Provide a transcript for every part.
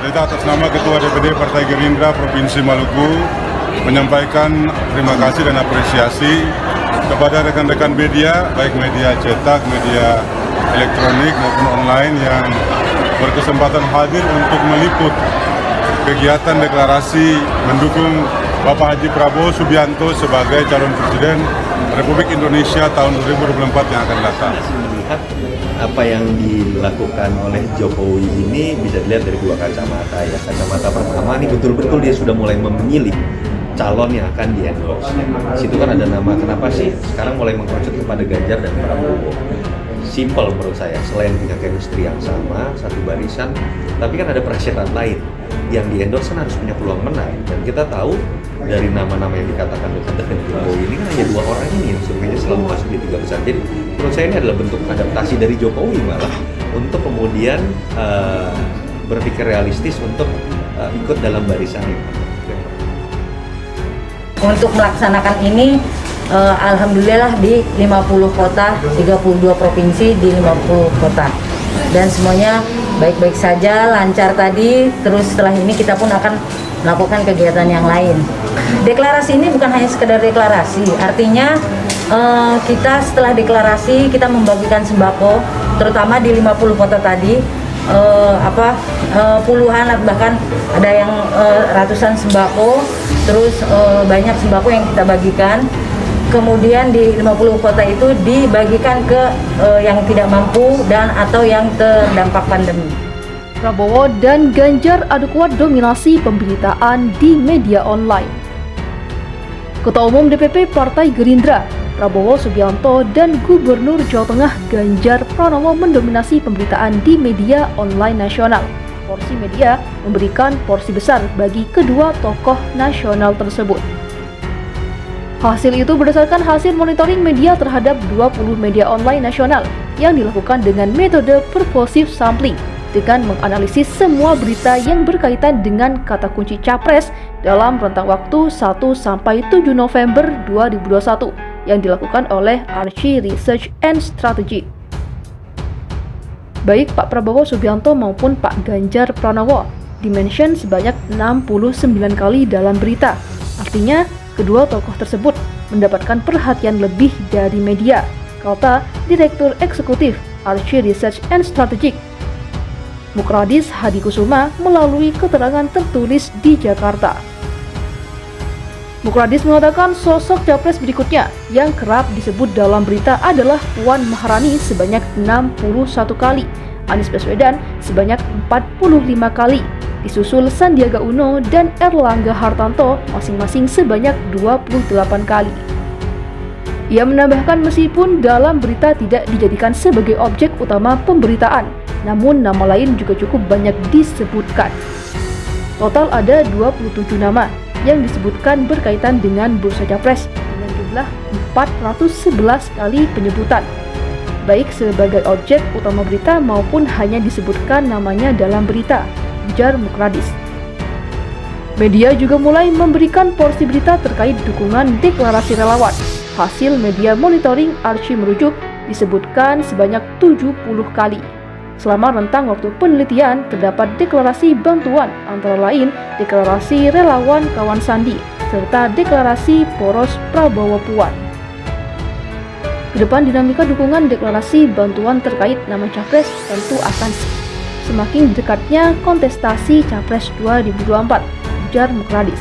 Kita atas nama Ketua DPD Partai Gerindra Provinsi Maluku menyampaikan terima kasih dan apresiasi kepada rekan-rekan media, baik media cetak, media elektronik maupun online yang berkesempatan hadir untuk meliput kegiatan deklarasi mendukung Bapak Haji Prabowo Subianto sebagai calon presiden Republik Indonesia tahun 2024 yang akan datang. Melihat apa yang dilakukan oleh Jokowi ini bisa dilihat dari dua kacamata ya. Kacamata pertama ini betul-betul dia sudah mulai memilih calon yang akan di-endorse. Di situ kan ada nama, kenapa sih sekarang mulai mengkerucut kepada Ganjar dan Prabowo? Simple menurut saya, selain punya chemistry yang sama, satu barisan, tapi kan ada persyarat lain. Yang di-endorse kan harus punya peluang menang. Dan kita tahu dari nama-nama yang dikatakan dekat dengan Jokowi ini kan hanya dua orang ini yang surveinya selalu masuk di 3 besar. Jadi menurut saya ini adalah bentuk adaptasi dari Jokowi malah untuk kemudian berpikir realistis untuk ikut dalam barisan ini. Untuk melaksanakan ini, alhamdulillah di 50 kota, 32 provinsi di 50 kota. Dan semuanya baik-baik saja, lancar tadi. Terus setelah ini kita pun akan melakukan kegiatan yang lain. Deklarasi ini bukan hanya sekedar deklarasi, artinya kita setelah deklarasi kita membagikan sembako, terutama di 50 kota tadi, puluhan bahkan ada yang ratusan sembako, terus banyak sembako yang kita bagikan. Kemudian di 50 kota itu dibagikan ke yang tidak mampu dan atau yang terdampak pandemi. Prabowo dan Ganjar adu kuat dominasi pemberitaan di media online. Ketua Umum DPP Partai Gerindra, Prabowo Subianto dan Gubernur Jawa Tengah Ganjar Pranowo mendominasi pemberitaan di media online nasional. Porsi media memberikan porsi besar bagi kedua tokoh nasional tersebut. Hasil itu berdasarkan hasil monitoring media terhadap 20 media online nasional yang dilakukan dengan metode purposive sampling dengan menganalisis semua berita yang berkaitan dengan kata kunci capres dalam rentang waktu 1-7 November 2021 yang dilakukan oleh Archi Research and Strategy. Baik Pak Prabowo Subianto maupun Pak Ganjar Pranowo dimention sebanyak 69 kali dalam berita. Artinya, kedua tokoh tersebut mendapatkan perhatian lebih dari media, kata Direktur Eksekutif Archi Research and Strategy Mukradis Hadikusuma melalui keterangan tertulis di Jakarta. Mukradis mengatakan sosok capres berikutnya yang kerap disebut dalam berita adalah Puan Maharani sebanyak 61 kali, Anies Baswedan sebanyak 45 kali, disusul Sandiaga Uno dan Erlangga Hartarto masing-masing sebanyak 28 kali. Ia menambahkan meskipun dalam berita tidak dijadikan sebagai objek utama pemberitaan, namun nama lain juga cukup banyak disebutkan. Total ada 27 nama yang disebutkan berkaitan dengan bursa capres dengan jumlah 411 kali penyebutan, baik sebagai objek utama berita maupun hanya disebutkan namanya dalam berita, ujar Mukradis. Media juga mulai memberikan porsi berita terkait dukungan deklarasi relawan. Hasil media monitoring Archi merujuk disebutkan sebanyak 70 kali. Selama rentang waktu penelitian terdapat deklarasi bantuan antara lain deklarasi relawan kawan Sandi serta deklarasi poros Prabowo Puan. Kedepan dinamika dukungan deklarasi bantuan terkait nama capres tentu akan semakin dekatnya kontestasi Capres 2024, ujar Mukradis.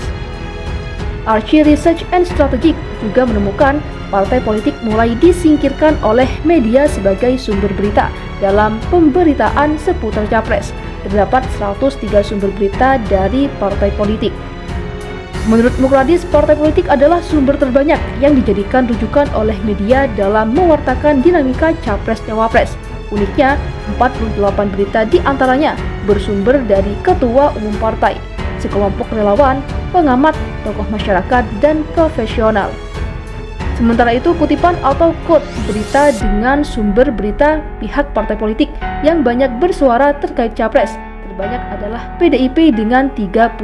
Archi Research and Strategy juga menemukan partai politik mulai disingkirkan oleh media sebagai sumber berita dalam pemberitaan seputar capres. Terdapat 103 sumber berita dari partai politik. Menurut Mukradis, partai politik adalah sumber terbanyak yang dijadikan rujukan oleh media dalam mewartakan dinamika capres-cawapres. Uniknya, 48 berita di antaranya bersumber dari ketua umum partai, sekelompok relawan, pengamat, tokoh masyarakat, dan profesional. Sementara itu, kutipan atau quote berita dengan sumber berita pihak partai politik yang banyak bersuara terkait capres terbanyak adalah PDIP dengan 39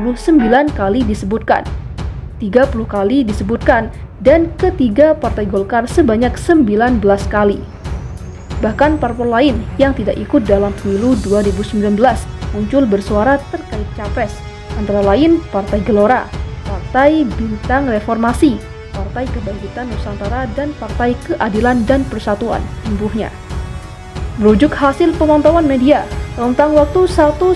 kali disebutkan, 30 kali disebutkan, dan ketiga Partai Golkar sebanyak 19 kali. Bahkan parpol lain yang tidak ikut dalam pemilu 2019 muncul bersuara terkait Capres, antara lain Partai Gelora, Partai Bintang Reformasi, Partai Kebangkitan Nusantara, dan Partai Keadilan dan Persatuan, imbuhnya. Merujuk hasil pemantauan media, rentang waktu 1-7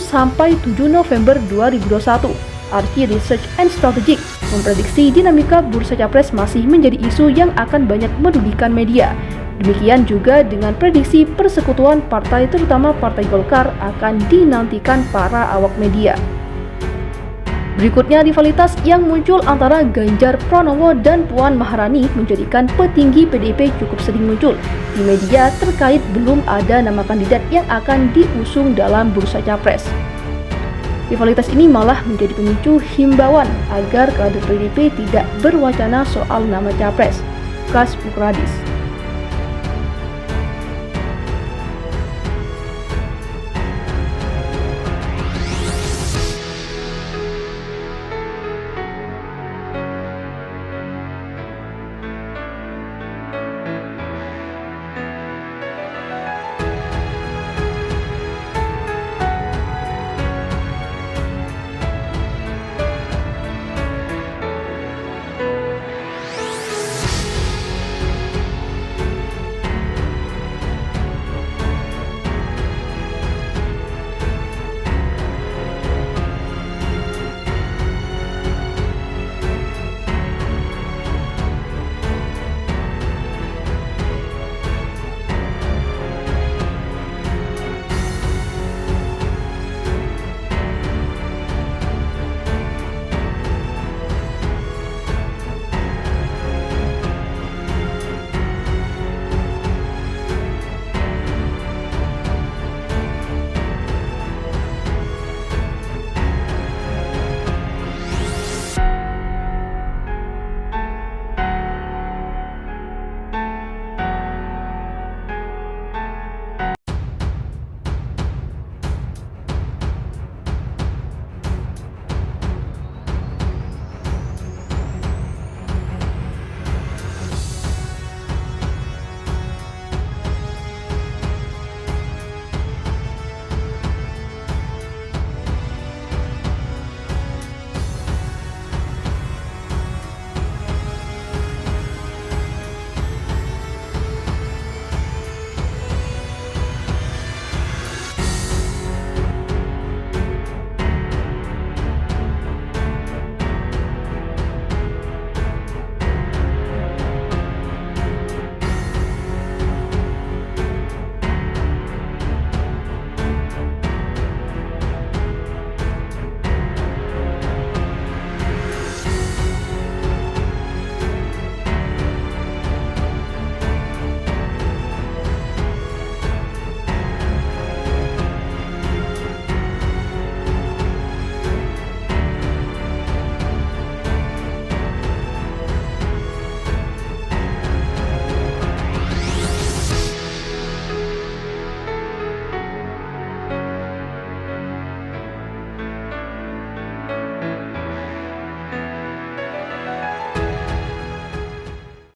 November 2021, Archi Research and Strategic memprediksi dinamika bursa Capres masih menjadi isu yang akan banyak merugikan media. Demikian juga dengan prediksi persekutuan partai terutama Partai Golkar akan dinantikan para awak media. Berikutnya, rivalitas yang muncul antara Ganjar Pranowo dan Puan Maharani menjadikan petinggi PDIP cukup sering muncul di media terkait belum ada nama kandidat yang akan diusung dalam bursa Capres. Rivalitas ini malah menjadi pemicu himbauan agar kader PDIP tidak berwacana soal nama Capres. Kas Mukradis.